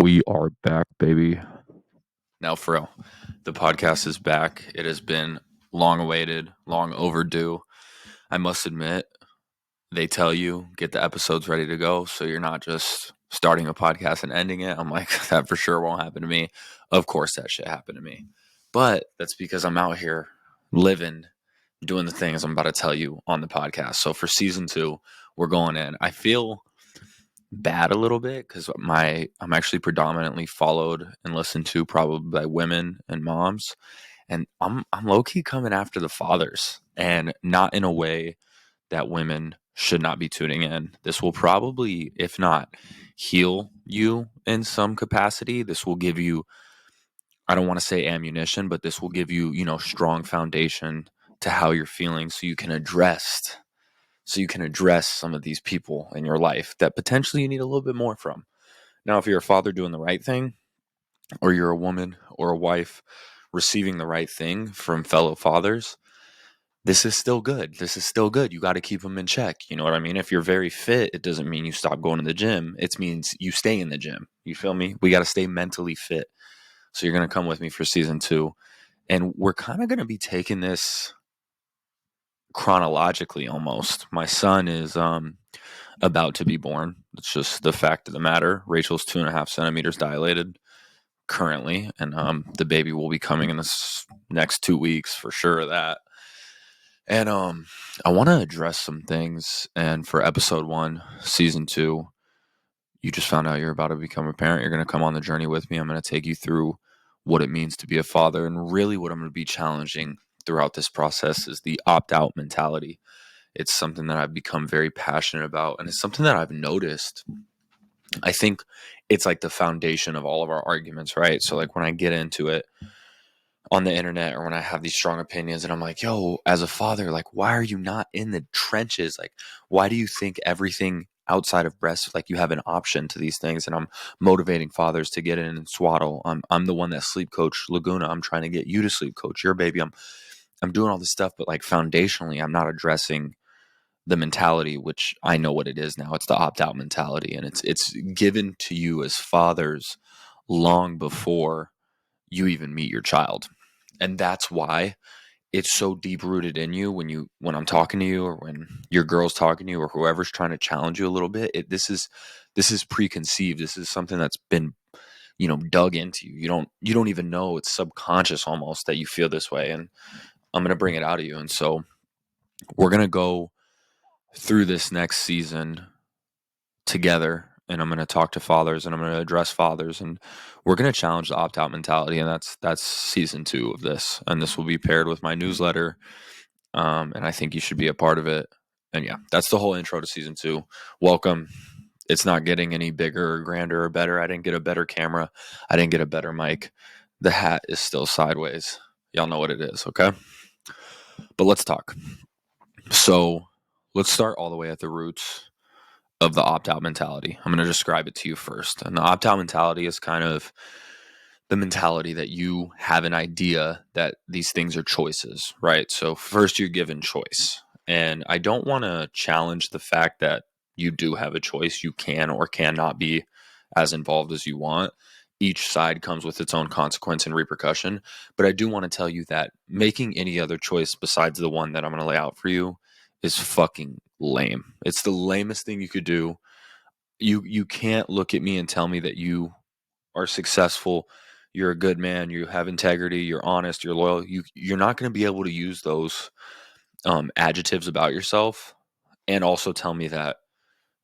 We are back, baby. Now, for real, the podcast is back. It has been long awaited, long overdue. I must admit, they tell you get the episodes ready to go so you're not just starting a podcast and ending it. I'm like, that for sure won't happen to me. Of course, that shit happened to me. But that's because I'm out here living, doing the things I'm about to tell you on the podcast. So for season 2, we're going in. I feel bad a little bit because I'm actually predominantly followed and listened to probably by women and moms, and I'm low key coming after the fathers, and not in a way that women should not be tuning in. This will probably, if not heal you in some capacity, this will give you, I don't want to say ammunition, but this will give you, strong foundation to how you're feeling so you can address some of these people in your life that potentially you need a little bit more from. Now, if you're a father doing the right thing, or you're a woman or a wife receiving the right thing from fellow fathers, this is still good. This is still good. You got to keep them in check. You know what I mean? If you're very fit, it doesn't mean you stop going to the gym. It means you stay in the gym. You feel me? We got to stay mentally fit. So you're going to come with me for season 2. And we're kind of going to be taking this chronologically almost. My son is about to be born. It's just the fact of the matter. Rachel's 2.5 centimeters dilated currently, and the baby will be coming in this next 2 weeks for sure of that. And I want to address some things. And for episode 1, season 2, you just found out you're about to become a parent. You're going to come on the journey with me. I'm going to take you through what it means to be a father, and really what I'm going to be challenging throughout this process is the opt-out mentality. It's something that I've become very passionate about, and it's something that I've noticed. I think it's like the foundation of all of our arguments, right? So like when I get into it on the internet, or when I have these strong opinions and I'm like, yo, as a father, like, why are you not in the trenches? Like, why do you think everything outside of breast, like you have an option to these things? And I'm motivating fathers to get in and swaddle. I'm the one that sleep coach Laguna. I'm trying to get you to sleep coach your baby. I'm doing all this stuff, but like foundationally, I'm not addressing the mentality, which I know what it is now. It's the opt-out mentality, and it's given to you as fathers long before you even meet your child. And that's why it's so deep rooted in you when I'm talking to you, or when your girl's talking to you, or whoever's trying to challenge you a little bit. This is preconceived. This is something that's been, dug into you. You don't even know. It's subconscious almost that you feel this way, and I'm going to bring it out of you. And so we're going to go through this next season together, and I'm going to talk to fathers, and I'm going to address fathers, and we're going to challenge the opt-out mentality. And that's season 2 of this, and this will be paired with my newsletter, and I think you should be a part of it. And yeah, that's the whole intro to season 2. Welcome. It's not getting any bigger or grander or better. I didn't get a better camera. I didn't get a better mic. The hat is still sideways. Y'all know what it is, okay? But let's talk. So let's start all the way at the roots of the opt-out mentality. I'm going to describe it to you first. And the opt-out mentality is kind of the mentality that you have an idea that these things are choices, right? So first you're given choice. And I don't want to challenge the fact that you do have a choice. You can or cannot be as involved as you want. Each side comes with its own consequence and repercussion. But I do want to tell you that making any other choice besides the one that I'm going to lay out for you is fucking lame. It's the lamest thing you could do. You can't look at me and tell me that you are successful, you're a good man, you have integrity, you're honest, you're loyal. You're not going to be able to use those adjectives about yourself and also tell me that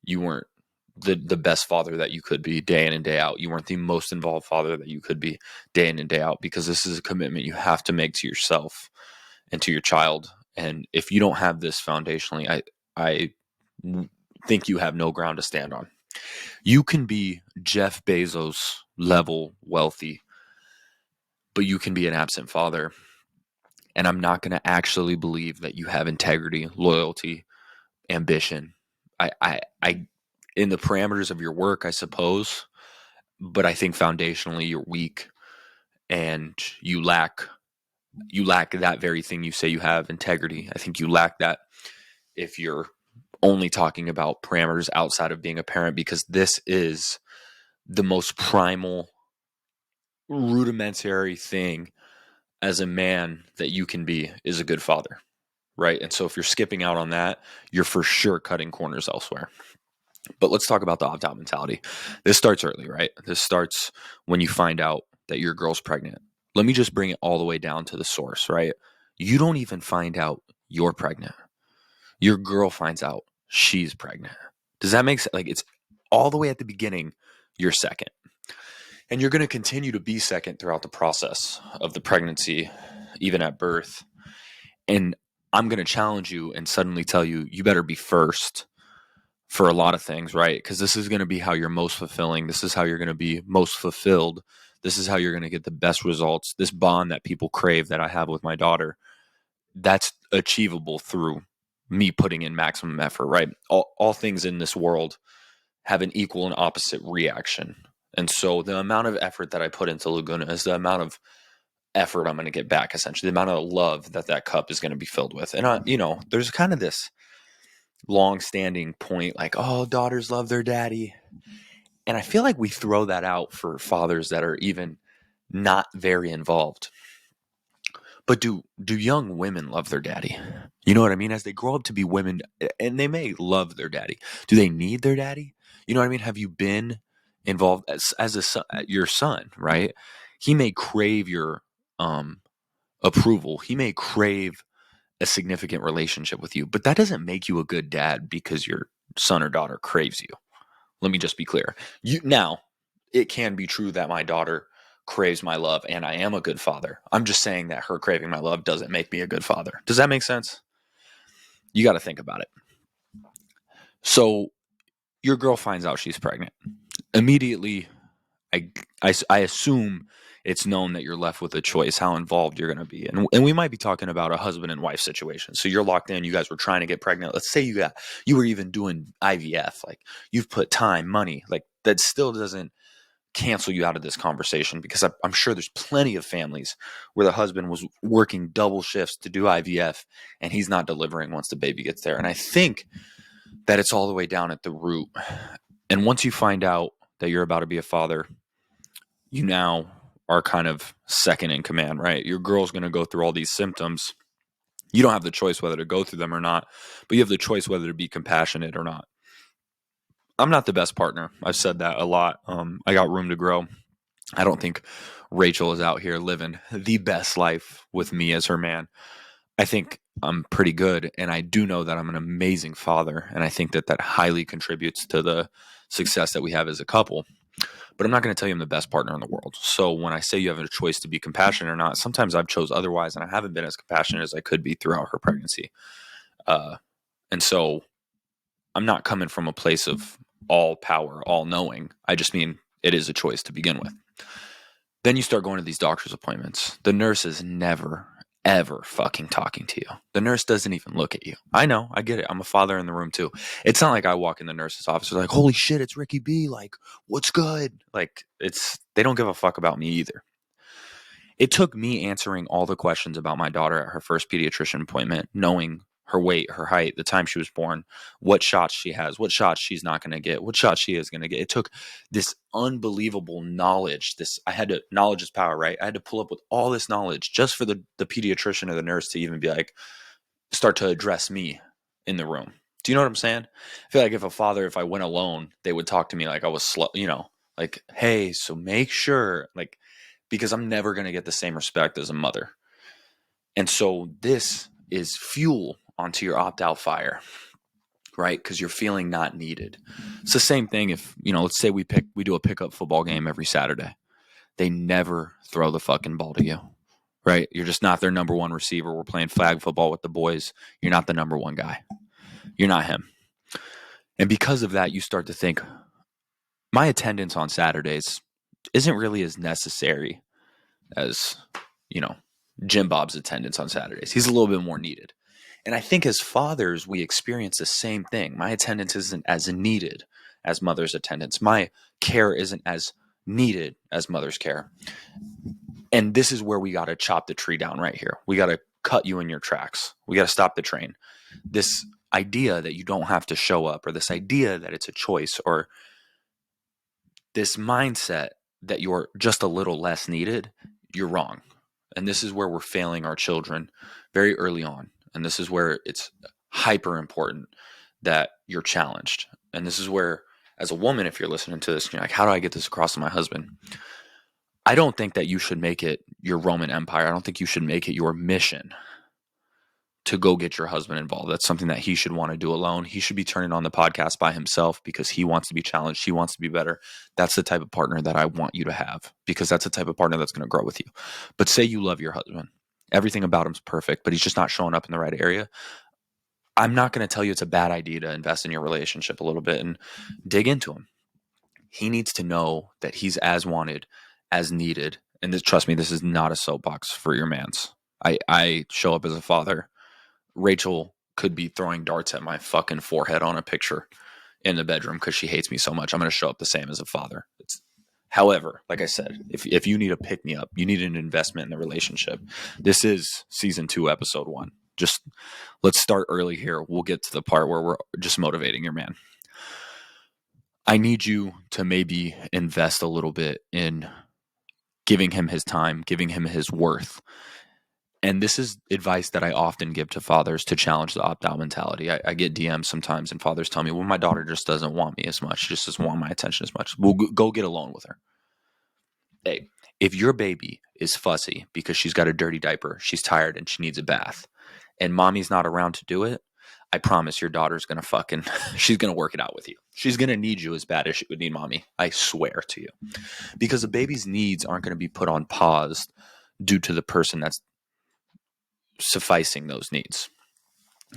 you weren't the best father that you could be day in and day out. You weren't the most involved father that you could be day in and day out, because this is a commitment you have to make to yourself and to your child. And if you don't have this foundationally, I think you have no ground to stand on. You can be Jeff Bezos level wealthy, but you can be an absent father. And I'm not going to actually believe that you have integrity, loyalty, ambition. I, in the parameters of your work, I suppose, but I think foundationally you're weak, and you lack that very thing you say you have, integrity. I think you lack that if you're only talking about parameters outside of being a parent, because this is the most primal, rudimentary thing as a man that you can be is a good father, right? And so if you're skipping out on that, you're for sure cutting corners elsewhere. But let's talk about the opt-out mentality. This starts early, right? This starts when you find out that your girl's pregnant. Let me just bring it all the way down to the source, right? You don't even find out you're pregnant. Your girl finds out she's pregnant. Does that make sense? Like, it's all the way at the beginning, you're second. And you're going to continue to be second throughout the process of the pregnancy, even at birth. And I'm going to challenge you and suddenly tell you, you better be first for a lot of things, right? Because this is going to be how you're most fulfilling. This is how you're going to be most fulfilled. This is how you're going to get the best results. This bond that people crave that I have with my daughter, that's achievable through me putting in maximum effort, right? All things in this world have an equal and opposite reaction. And so the amount of effort that I put into Laguna is the amount of effort I'm going to get back, essentially, the amount of love that that cup is going to be filled with. And, there's kind of this long-standing point like, oh, daughters love their daddy. And I feel like we throw that out for fathers that are even not very involved. But do young women love their daddy? You know what I mean? As they grow up to be women, and they may love their daddy, do they need their daddy? You know what I mean? Have you been involved as a son, your son, right? He may crave your approval. He may crave a significant relationship with you, but that doesn't make you a good dad because your son or daughter craves you. Let me just be clear. Now, it can be true that my daughter craves my love and I am a good father. I'm just saying that her craving my love doesn't make me a good father. Does that make sense? You got to think about it. So your girl finds out she's pregnant. Immediately, I assume it's known that you're left with a choice how involved you're going to be. And we might be talking about a husband and wife situation. So you're locked in. You guys were trying to get pregnant. Let's say you were even doing IVF. Like, you've put time, money. Like, that still doesn't cancel you out of this conversation, because I'm sure there's plenty of families where the husband was working double shifts to do IVF and he's not delivering once the baby gets there. And I think that it's all the way down at the root. And once you find out that you're about to be a father, you now are kind of second in command, right? Your girl's going to go through all these symptoms. You don't have the choice whether to go through them or not, but you have the choice whether to be compassionate or not. I'm not the best partner. I've said that a lot. I got room to grow. I don't think Rachel is out here living the best life with me as her man. I think I'm pretty good, and I do know that I'm an amazing father, and I think that that highly contributes to the success that we have as a couple. But I'm not going to tell you I'm the best partner in the world. So when I say you have a choice to be compassionate or not, sometimes I've chose otherwise, and I haven't been as compassionate as I could be throughout her pregnancy. And so I'm not coming from a place of all power, all knowing. I just mean it is a choice to begin with. Then you start going to these doctor's appointments. The nurse is never, ever fucking talking to you. The nurse doesn't even look at you. I know, I get it. I'm a father in the room too. It's not like I walk in the nurse's office like, holy shit, it's Ricky B. Like, what's good? Like, they don't give a fuck about me either. It took me answering all the questions about my daughter at her first pediatrician appointment, knowing her weight, her height, the time she was born, what shots she has, what shots she's not going to get, what shots she is going to get. It took this unbelievable knowledge. Knowledge is power, right? I had to pull up with all this knowledge just for the pediatrician or the nurse to even be like, start to address me in the room. Do you know what I'm saying? I feel like if I went alone, they would talk to me like I was slow, like, hey, so make sure, like, because I'm never going to get the same respect as a mother. And so this is fuel onto your opt-out fire, right? Because you're feeling not needed. It's the same thing if, let's say we do a pickup football game every Saturday. They never throw the fucking ball to you, right? You're just not their number one receiver. We're playing flag football with the boys. You're not the number one guy. You're not him. And because of that, you start to think, my attendance on Saturdays isn't really as necessary as, Jim Bob's attendance on Saturdays. He's a little bit more needed. And I think as fathers, we experience the same thing. My attendance isn't as needed as mother's attendance. My care isn't as needed as mother's care. And this is where we got to chop the tree down right here. We got to cut you in your tracks. We got to stop the train. This idea that you don't have to show up, or this idea that it's a choice, or this mindset that you're just a little less needed, you're wrong. And this is where we're failing our children very early on. And this is where it's hyper important that you're challenged. And this is where, as a woman, if you're listening to this, you're like, how do I get this across to my husband? I don't think that you should make it your Roman Empire. I don't think you should make it your mission to go get your husband involved. That's something that he should want to do alone. He should be turning on the podcast by himself because he wants to be challenged. He wants to be better. That's the type of partner that I want you to have, because that's the type of partner that's going to grow with you. But say you love your husband. Everything about him's perfect, but he's just not showing up in the right area. I'm not going to tell you it's a bad idea to invest in your relationship a little bit and dig into him. He needs to know that he's as wanted, as needed. And this, trust me, this is not a soapbox for your mans. I show up as a father. Rachel could be throwing darts at my fucking forehead on a picture in the bedroom because she hates me so much. I'm going to show up the same as a father. However, like I said, if you need a pick me up, you need an investment in the relationship. This is season 2, episode 1. Just let's start early here. We'll get to the part where we're just motivating your man. I need you to maybe invest a little bit in giving him his time, giving him his worth. And this is advice that I often give to fathers to challenge the opt-out mentality. I get DMs sometimes and fathers tell me, well, my daughter just doesn't want me as much, just doesn't want my attention as much. We'll go get alone with her. Hey, if your baby is fussy because she's got a dirty diaper, she's tired and she needs a bath, and mommy's not around to do it, I promise your daughter's going to she's going to work it out with you. She's going to need you as bad as she would need mommy. I swear to you. Because a baby's needs aren't going to be put on pause due to the person that's sufficing those needs.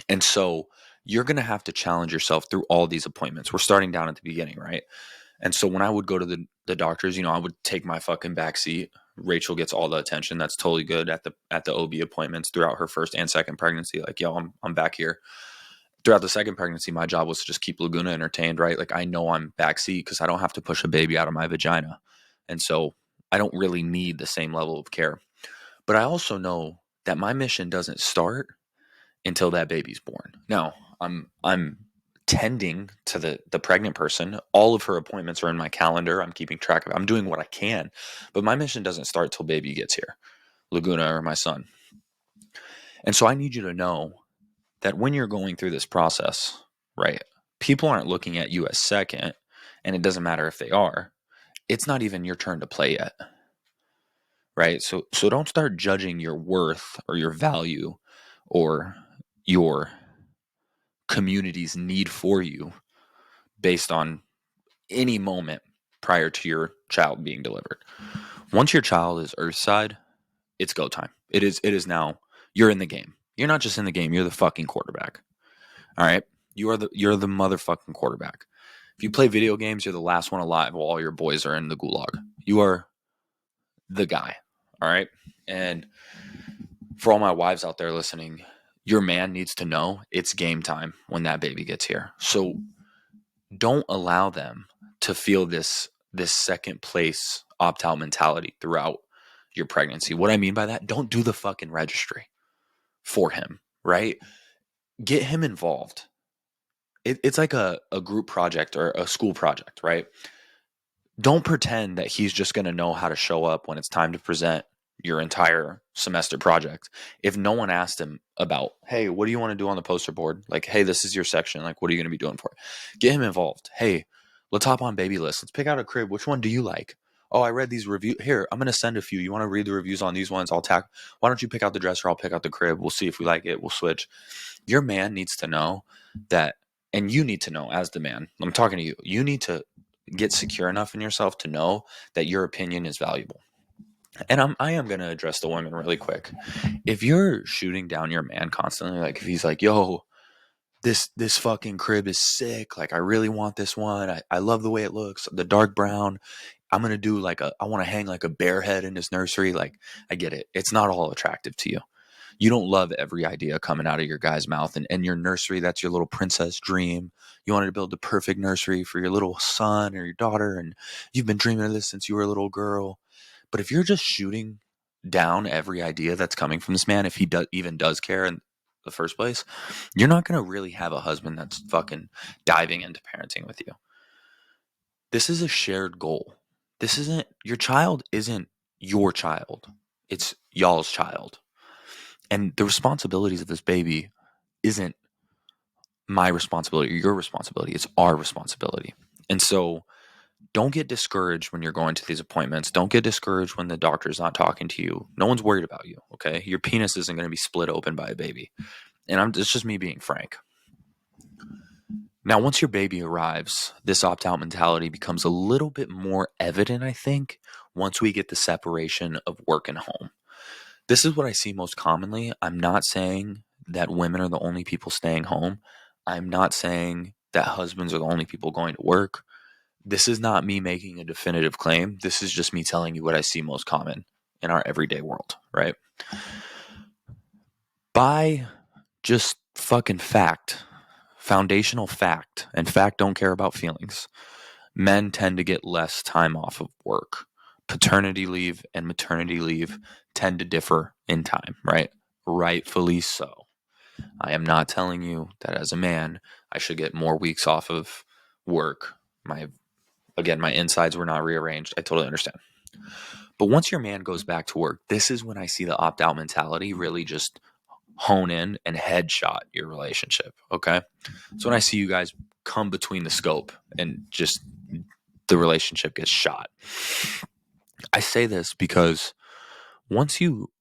And so you're going to have to challenge yourself through all these appointments. We're starting down at the beginning, right? And so when I would go to the doctors, I would take my fucking back seat. Rachel gets all the attention. That's totally good at the OB appointments throughout her first and second pregnancy. Like, yo, I'm back here. Throughout the second pregnancy, my job was to just keep Laguna entertained, right? Like, I know I'm backseat because I don't have to push a baby out of my vagina. And so I don't really need the same level of care. But I also know that my mission doesn't start until that baby's born. Now, I'm tending to the pregnant person. All of her appointments are in my calendar. I'm keeping track of it. I'm doing what I can. But my mission doesn't start till baby gets here, Laguna or my son. And so I need you to know that when you're going through this process, right, people aren't looking at you as second, and it doesn't matter if they are. It's not even your turn to play yet, right? So don't start judging your worth or your value or your community's need for you based on any moment prior to your child being delivered. Once your child is earthside, it's go time. It is now. You're in the game. You're not just in the game, you're the fucking quarterback. All right? You're the motherfucking quarterback. If you play video games, you're the last one alive while all your boys are in the gulag. You are the guy. All right? And for all my wives out there listening, your man needs to know it's game time when that baby gets here. So don't allow them to feel this second place opt-out mentality throughout your pregnancy. What I mean by that, don't do the fucking registry for him, right? Get him involved. It's like a group project or a school project, right? Don't pretend that he's just going to know how to show up when it's time to present your entire semester project. If no one asked him about, hey, what do you want to do on the poster board? Like, hey, this is your section. Like, what are you going to be doing for it? Get him involved. Hey, let's hop on baby list. Let's pick out a crib. Which one do you like? Oh, I read these reviews. Here, I'm going to send a few. You want to read the reviews on these ones? Why don't you pick out the dresser? I'll pick out the crib. We'll see if we like it. We'll switch. Your man needs to know that, and you need to know as the man, I'm talking to you, you need to get secure enough in yourself to know that your opinion is valuable. And I am going to address the women really quick. If you're shooting down your man constantly, like if he's like, yo, this fucking crib is sick. Like, I really want this one. I love the way it looks. The dark brown. I'm going to do I want to hang like a bear head in his nursery. Like, I get it. It's not all attractive to you. You don't love every idea coming out of your guy's mouth. And your nursery, that's your little princess dream. You wanted to build the perfect nursery for your little son or your daughter. And you've been dreaming of this since you were a little girl. But if you're just shooting down every idea that's coming from this man, if he even does care in the first place, you're not going to really have a husband that's fucking diving into parenting with you. This is a shared goal. Your child isn't your child. It's y'all's child. And the responsibilities of this baby isn't my responsibility or your responsibility. It's our responsibility. And so don't get discouraged when you're going to these appointments. Don't get discouraged when the doctor's not talking to you. No one's worried about you, okay? Your penis isn't going to be split open by a baby. And it's just me being frank. Now, once your baby arrives, this opt-out mentality becomes a little bit more evident, I think, once we get the separation of work and home. This is what I see most commonly. I'm not saying that women are the only people staying home. I'm not saying that husbands are the only people going to work. This is not me making a definitive claim. This is just me telling you what I see most common in our everyday world, right? By just fucking fact, foundational fact, and fact don't care about feelings, men tend to get less time off of work. Paternity leave and maternity leave tend to differ in time, right? Rightfully so. I am not telling you that as a man, I should get more weeks off of work. My insides were not rearranged. I totally understand. But once your man goes back to work, this is when I see the opt-out mentality really just hone in and headshot your relationship, okay? So when I see you guys come between the scope and just the relationship gets shot. I say this because once you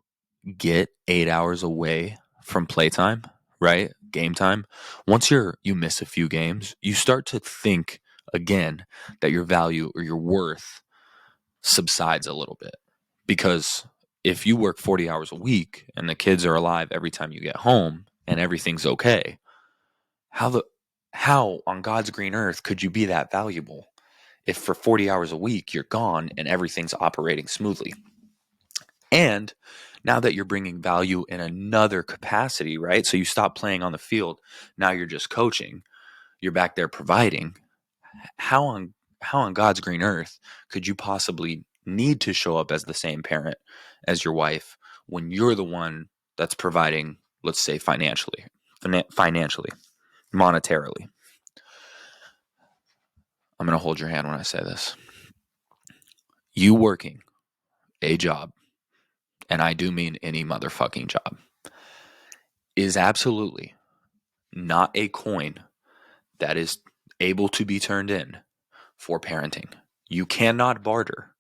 get 8 hours away from playtime, right? Game time. Once you miss a few games, you start to think again that your value or your worth subsides a little bit. Because if you work 40 hours a week and the kids are alive every time you get home and everything's okay, how on God's green earth could you be that valuable if for 40 hours a week you're gone and everything's operating smoothly? And now that you're bringing value in another capacity, right? So you stop playing on the field. Now you're just coaching. You're back there providing. How on God's green earth could you possibly need to show up as the same parent as your wife when you're the one that's providing, let's say financially, monetarily? I'm going to hold your hand when I say this. You working a job, and I do mean any motherfucking job, is absolutely not a coin that is able to be turned in for parenting. You cannot barter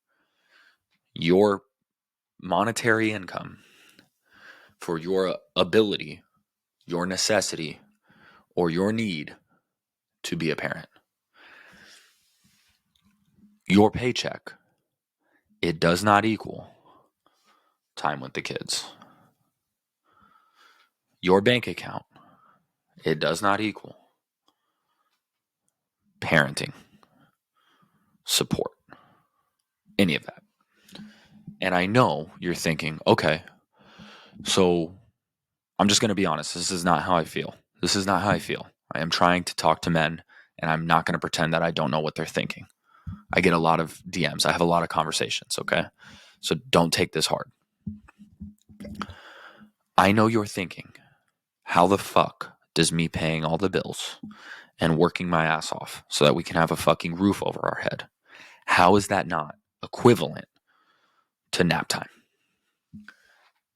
your monetary income for your ability, your necessity, or your need to be a parent. Your paycheck, it does not equal time with the kids. Your bank account, it does not equal parenting, support, any of that. And I know you're thinking, okay, so I'm just going to be honest. This is not how I feel. This is not how I feel. I am trying to talk to men, and I'm not going to pretend that I don't know what they're thinking. I get a lot of DMs. I have a lot of conversations, okay? So don't take this hard. I know you're thinking, how the fuck does me paying all the bills and working my ass off so that we can have a fucking roof over our head, how is that not equivalent to nap time?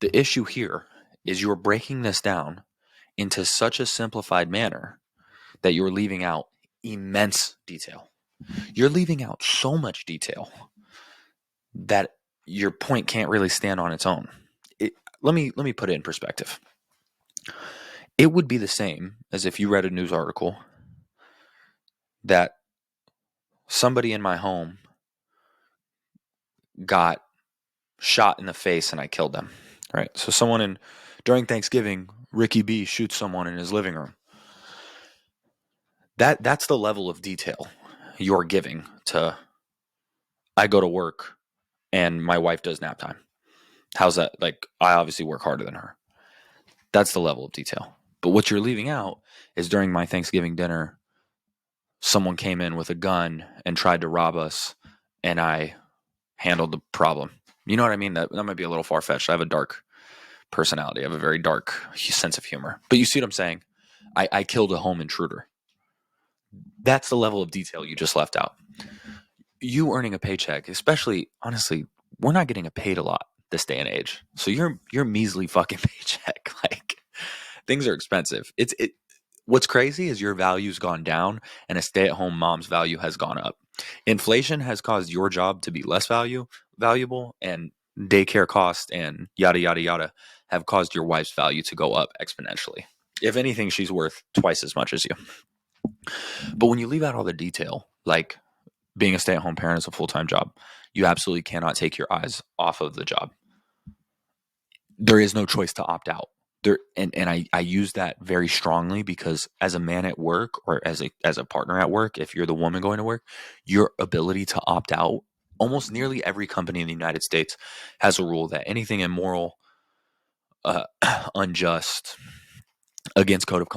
The issue here is you're breaking this down into such a simplified manner that you're leaving out immense detail. You're leaving out so much detail that your point can't really stand on its own. Let me put it in perspective. It would be the same as if you read a news article that somebody in my home got shot in the face and I killed them. Right? So during Thanksgiving, Ricky B shoots someone in his living room. That's the level of detail you're giving to, I go to work and my wife does nap time. How's that? Like, I obviously work harder than her. That's the level of detail. But what you're leaving out is during my Thanksgiving dinner, someone came in with a gun and tried to rob us, and I handled the problem. You know what I mean? That might be a little far-fetched. I have a dark personality. I have a very dark sense of humor. But you see what I'm saying? I killed a home intruder. That's the level of detail you just left out. you earning a paycheck, especially honestly, we're not getting paid a lot this day and age. So your measly fucking paycheck, like things are expensive. What's crazy is your value's gone down and a stay-at-home mom's value has gone up. Inflation has caused your job to be less valuable, and daycare costs and yada yada yada have caused your wife's value to go up exponentially. If anything, she's worth twice as much as you. But when you leave out all the detail, like being a stay-at-home parent is a full-time job, you absolutely cannot take your eyes off of the job. There is no choice to opt out. I use that very strongly because as a man at work or as a partner at work, if you're the woman going to work, your ability to opt out, almost nearly every company in the United States has a rule that anything immoral, uh, unjust, against code of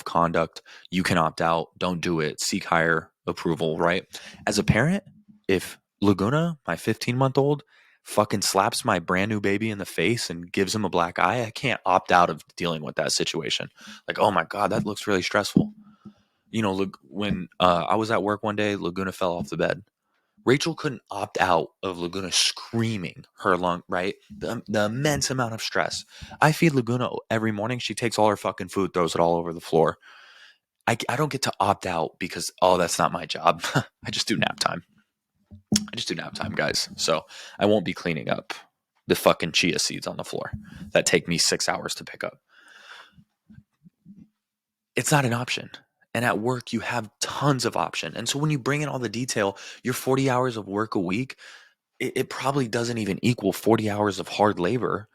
conduct, you can opt out. Don't do it. Seek higher approval. Right? As a parent, if Laguna, my 15-month-old, fucking slaps my brand new baby in the face and gives him a black eye, I can't opt out of dealing with that situation. Like, oh my god, that looks really stressful. You know, look, when I was at work one day, Laguna fell off the bed. Rachel couldn't opt out of Laguna screaming her lung, right? The immense amount of stress. I feed Laguna every morning. She takes all her fucking food, throws it all over the floor. I don't get to opt out because, oh, that's not my job. I just do nap time. I just do nap time, guys. So I won't be cleaning up the fucking chia seeds on the floor that take me 6 hours to pick up. It's not an option. And at work, you have tons of option. And so when you bring in all the detail, your 40 hours of work a week, it probably doesn't even equal 40 hours of hard labor.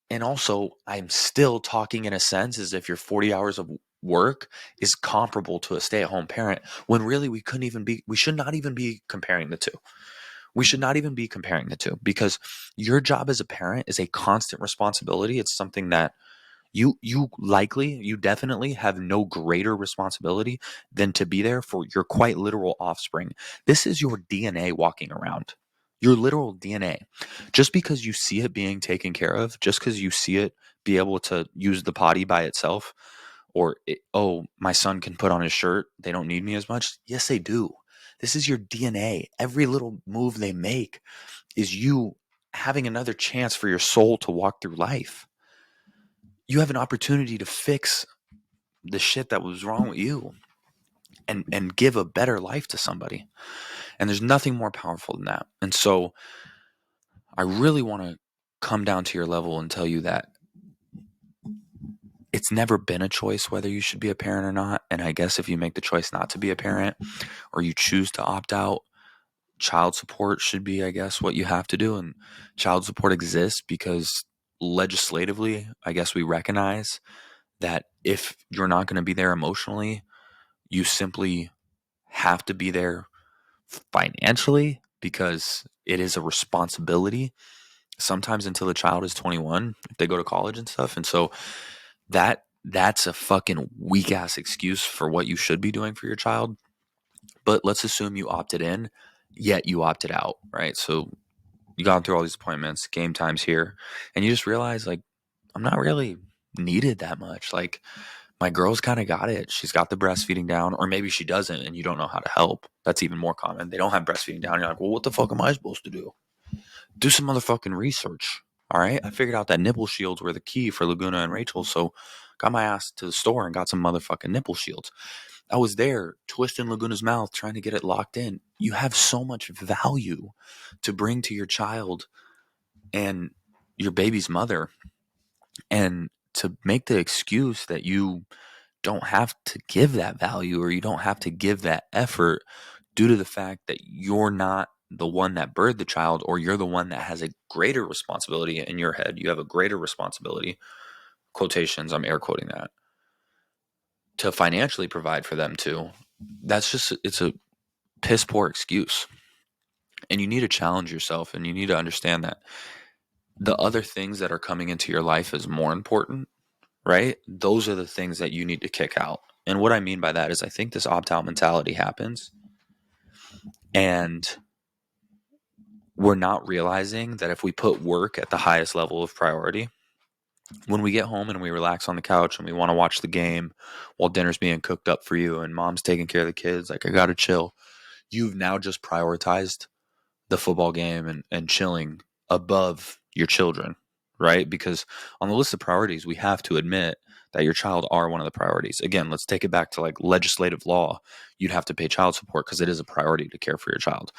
And also, I'm still talking in a sense as if your 40 hours of work is comparable to a stay-at-home parent, when really we should not even be comparing the two. We should not even be comparing the two because your job as a parent is a constant responsibility. It's something that you definitely have no greater responsibility than to be there for your quite literal offspring. This is your DNA walking around. Your literal DNA. Just because you see it being taken care of, just because you see it be able to use the potty by itself, or oh, my son can put on his shirt, they don't need me as much. Yes, they do. This is your DNA. Every little move they make is you having another chance for your soul to walk through life. You have an opportunity to fix the shit that was wrong with you and give a better life to somebody. And there's nothing more powerful than that. And so I really want to come down to your level and tell you that it's never been a choice whether you should be a parent or not. And I guess if you make the choice not to be a parent or you choose to opt out, child support should be, I guess, what you have to do. And child support exists because legislatively, I guess we recognize that if you're not going to be there emotionally, you simply have to be there financially because it is a responsibility sometimes until the child is 21 if they go to college and stuff. And so that's a fucking weak ass excuse for what you should be doing for your child. But let's assume you opted in, yet you opted out, right? So you got through all these appointments, game times here, and you just realize like I'm not really needed that much. Like my girl's kind of got it. She's got the breastfeeding down, or maybe she doesn't, and you don't know how to help. That's even more common. They don't have breastfeeding down. You're like, well, what the fuck am I supposed to do? Do some motherfucking research. All right. I figured out that nipple shields were the key for Laguna and Rachel. So got my ass to the store and got some motherfucking nipple shields. I was there twisting Laguna's mouth, trying to get it locked in. You have so much value to bring to your child and your baby's mother. And to make the excuse that you don't have to give that value or you don't have to give that effort due to the fact that you're not the one that birthed the child, or you're the one that has a greater responsibility in your head. You have a greater responsibility, quotations, I'm air quoting that, to financially provide for them too. It's a piss poor excuse. And you need to challenge yourself and you need to understand that the other things that are coming into your life is more important, right? Those are the things that you need to kick out. And what I mean by that is I think this opt out mentality happens and we're not realizing that if we put work at the highest level of priority, when we get home and we relax on the couch and we want to watch the game while dinner's being cooked up for you and mom's taking care of the kids, like I got to chill. you've now just prioritized the football game and chilling above your children, right? Because on the list of priorities, we have to admit that your child are one of the priorities. Again, let's take it back to like legislative law. You'd have to pay child support because it is a priority to care for your child.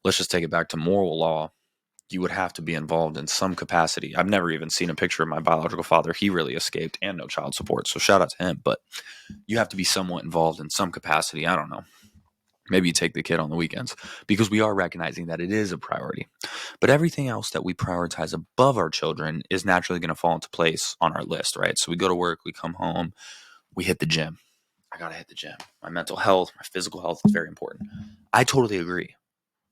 Let's just take it back to moral law. You would have to be involved in some capacity. I've never even seen a picture of my biological father. He really escaped and no child support. So shout out to him. But you have to be somewhat involved in some capacity. I don't know. Maybe you take the kid on the weekends because we are recognizing that it is a priority. But everything else that we prioritize above our children is naturally going to fall into place on our list, right? So we go to work, we come home, we hit the gym. I got to hit the gym. My mental health, my physical health is very important. I totally agree.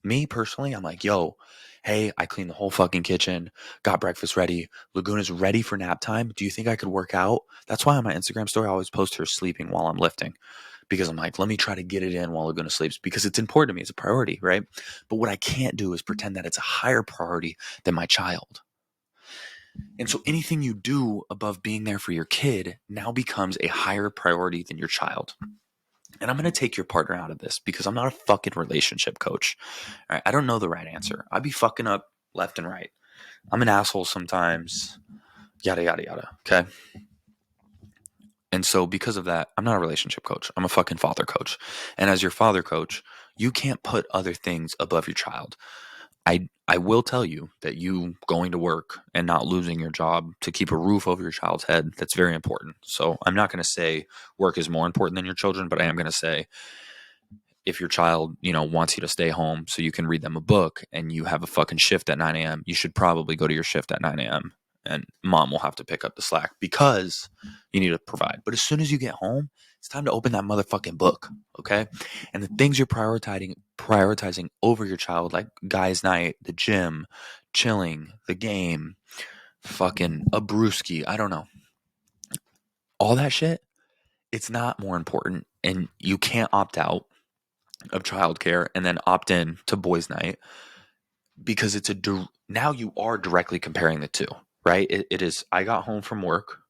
Me personally, I'm like, yo, hey, I cleaned the whole fucking kitchen, got breakfast ready. Laguna's ready for nap time. Do you think I could work out? That's why on my Instagram story, I always post her sleeping while I'm lifting because I'm like, let me try to get it in while Laguna sleeps because it's important to me. It's a priority, right? But what I can't do is pretend that it's a higher priority than my child. And so anything you do above being there for your kid now becomes a higher priority than your child. And I'm going to take your partner out of this because I'm not a fucking relationship coach. All right, I don't know the right answer. I'd be fucking up left and right. I'm an asshole sometimes. Yada, yada, yada. Okay. And so because of that, I'm not a relationship coach. I'm a fucking father coach. And as your father coach, you can't put other things above your child. I will tell you that you going to work and not losing your job to keep a roof over your child's head, that's very important. So I'm not going to say work is more important than your children, but I am going to say if your child, wants you to stay home so you can read them a book and you have a fucking shift at 9 a.m., you should probably go to your shift at 9 a.m. and mom will have to pick up the slack because you need to provide. But as soon as you get home, it's time to open that motherfucking book, okay? And the things you're prioritizing over your child, like guys' night, the gym, chilling, the game, fucking a brewski, I don't know. All that shit, it's not more important. And you can't opt out of childcare and then opt in to boys' night because now you are directly comparing the two, right? It is, I got home from work.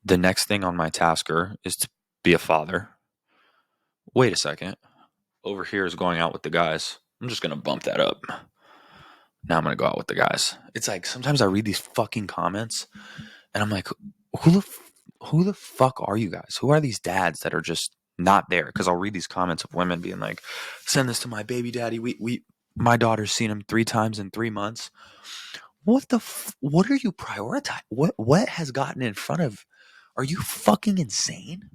The next thing on my tasker is to be a father. Wait a second. Over here is going out with the guys. I'm just going to bump that up. Now I'm going to go out with the guys. It's like sometimes I read these fucking comments and I'm like, who the fuck are you guys? Who are these dads that are just not there? Because I'll read these comments of women being like, send this to my baby daddy. My daughter's seen him 3 times in 3 months. What what are you prioritizing? What has gotten in front of? Are you fucking insane?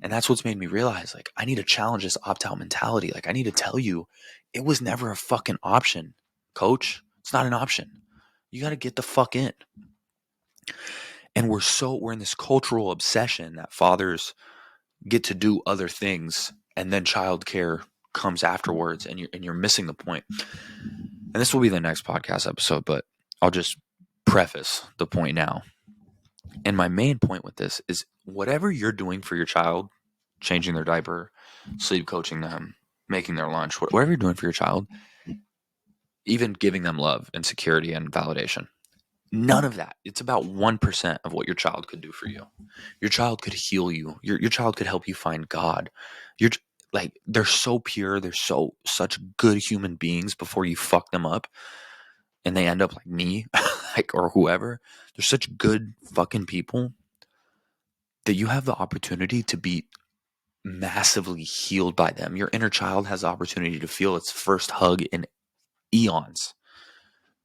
And that's what's made me realize, like, I need to challenge this opt-out mentality. Like, I need to tell you, it was never a fucking option, coach. It's not an option. You got to get the fuck in. And we're in this cultural obsession that fathers get to do other things and then childcare comes afterwards and you're missing the point. And this will be the next podcast episode, but I'll just preface the point now. And my main point with this is whatever you're doing for your child, changing their diaper, sleep coaching them, making their lunch, whatever you're doing for your child, even giving them love and security and validation. None of that. It's about 1% of what your child could do for you. Your child could heal you. Your child could help you find God. They're so pure. They're such good human beings before you fuck them up. And they end up like me, or whoever. They're such good fucking people that you have the opportunity to be massively healed by them. Your inner child has the opportunity to feel its first hug in eons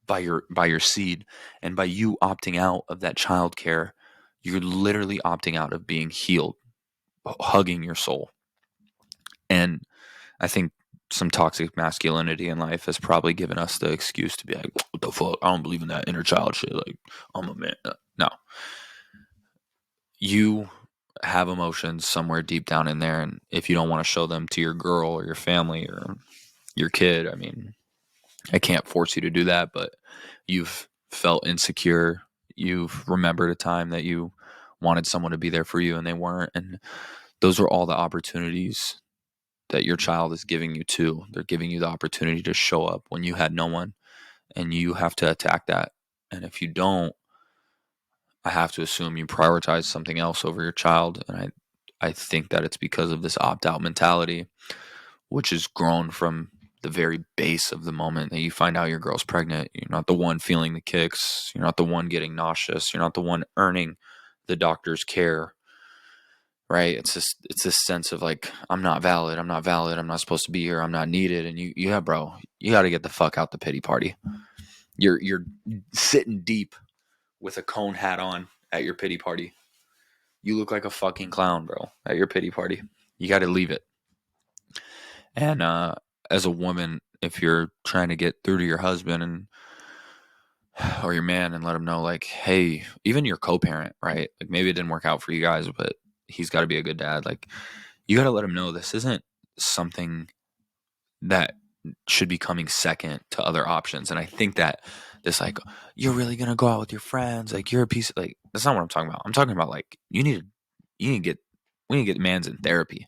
by your seed. And by you opting out of that child care, you're literally opting out of being healed, hugging your soul. And I think some toxic masculinity in life has probably given us the excuse to be like, what the fuck? I don't believe in that inner child shit. Like, I'm a man. No. You have emotions somewhere deep down in there. And if you don't want to show them to your girl or your family or your kid, I mean, I can't force you to do that, but you've felt insecure. You've remembered a time that you wanted someone to be there for you and they weren't. And those are all the opportunities that your child is giving you too. They're giving you the opportunity to show up when you had no one, and you have to attack that. And if you don't, I have to assume you prioritize something else over your child. And I think that it's because of this opt-out mentality, which is grown from the very base of the moment that you find out your girl's pregnant. You're not the one feeling the kicks. You're not the one getting nauseous. You're not the one earning the doctor's care, right? It's this sense of like, I'm not valid. I'm not valid. I'm not supposed to be here. I'm not needed. And yeah, bro, you got to get the fuck out the pity party. You're sitting deep with a cone hat on at your pity party. You look like a fucking clown, bro, at your pity party. You got to leave it. And as a woman, if you're trying to get through to your husband or your man and let him know, like, hey, even your co-parent, right? Like, maybe it didn't work out for you guys, but he's got to be a good dad. Like, you got to let him know this isn't something that should be coming second to other options. And I think that this, like, you're really gonna go out with your friends, like, you're a piece of, like, that's not what I'm talking about. I'm talking about, like, we need to get mans in therapy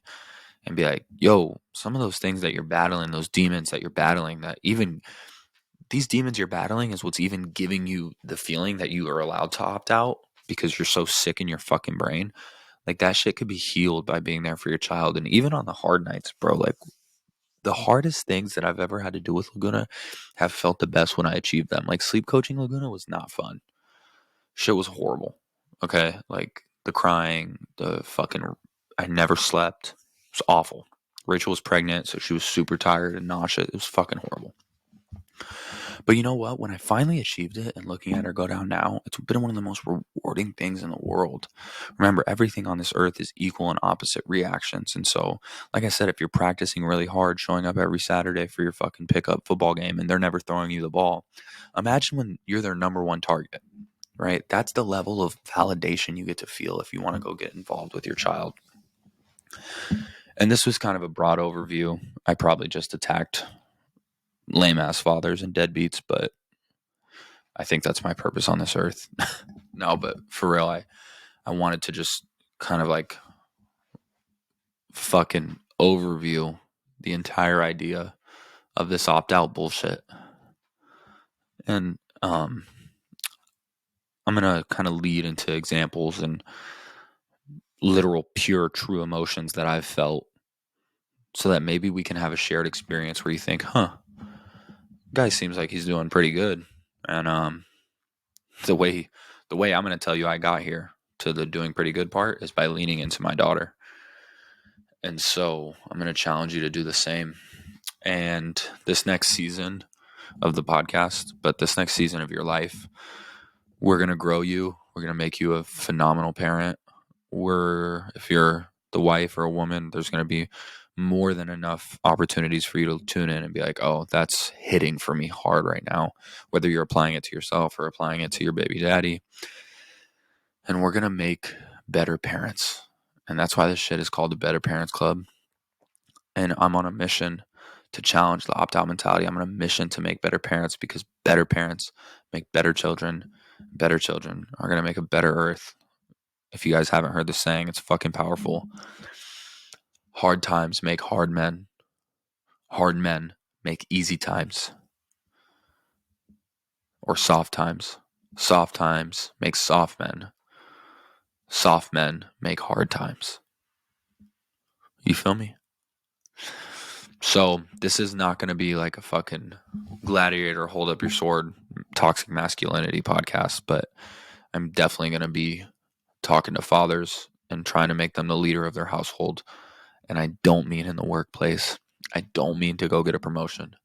and be like, yo, some of those things that you're battling, those demons that you're battling, that even these demons you're battling is what's even giving you the feeling that you are allowed to opt out because you're so sick in your fucking brain. Like, that shit could be healed by being there for your child. And even on the hard nights, bro, like, the hardest things that I've ever had to do with Laguna have felt the best when I achieved them. Like, sleep coaching Laguna was not fun. Shit was horrible. Okay? Like, the crying, the fucking, I never slept. It was awful. Rachel was pregnant, so she was super tired and nauseous. It was fucking horrible. But you know what? When I finally achieved it and looking at her go down now, it's been one of the most rewarding things in the world. Remember, everything on this earth is equal and opposite reactions. And so, like I said, if you're practicing really hard, showing up every Saturday for your fucking pickup football game, and they're never throwing you the ball, imagine when you're their number one target, right? That's the level of validation you get to feel if you want to go get involved with your child. And this was kind of a broad overview. I probably just attacked lame ass fathers and deadbeats, but I think that's my purpose on this earth. No, but for real, I wanted to just kind of like fucking overview the entire idea of this opt-out bullshit. And I'm gonna kind of lead into examples and literal pure true emotions that I've felt so that maybe we can have a shared experience where you think, guy seems like he's doing pretty good. And the way I'm going to tell you I got here to the doing pretty good part is by leaning into my daughter. And so I'm going to challenge you to do the same. And this next season of the podcast, but this next season of your life, we're going to grow you. We're going to make you a phenomenal parent. If you're the wife or a woman, there's going to be more than enough opportunities for you to tune in and be like, oh, that's hitting for me hard right now, whether you're applying it to yourself or applying it to your baby daddy. And we're going to make better parents. And that's why this shit is called the Better Parents Club. And I'm on a mission to challenge the opt-out mentality. I'm on a mission to make better parents, because better parents make better children. Better children are going to make a better earth. If you guys haven't heard the saying, it's fucking powerful. Hard times make hard men. Hard men make easy times. Or soft times. Soft times make soft men. Soft men make hard times. You feel me? So this is not going to be like a fucking gladiator, hold up your sword, toxic masculinity podcast, but I'm definitely going to be talking to fathers and trying to make them the leader of their household. And I don't mean in the workplace. I don't mean to go get a promotion.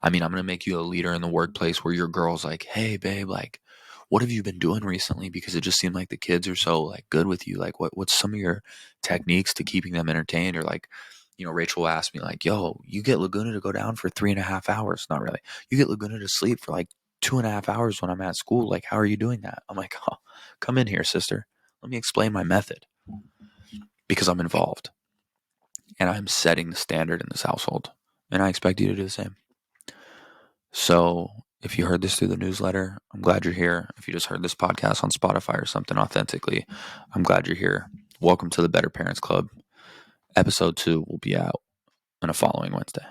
I mean, I'm going to make you a leader in the workplace where your girl's like, hey, babe, like, what have you been doing recently? Because it just seemed like the kids are so like good with you. Like, what's some of your techniques to keeping them entertained? Or like, you know, Rachel asked me like, yo, you get Laguna to go down for 3.5 hours. Not really. You get Laguna to sleep for like 2.5 hours when I'm at school. Like, how are you doing that? I'm like, oh, come in here, sister. Let me explain my method, because I'm involved and I'm setting the standard in this household, and I expect you to do the same. So if you heard this through the newsletter, I'm glad you're here. If you just heard this podcast on Spotify or something authentically, I'm glad you're here. Welcome to the Better Parents Club. Episode 2 will be out on a following Wednesday.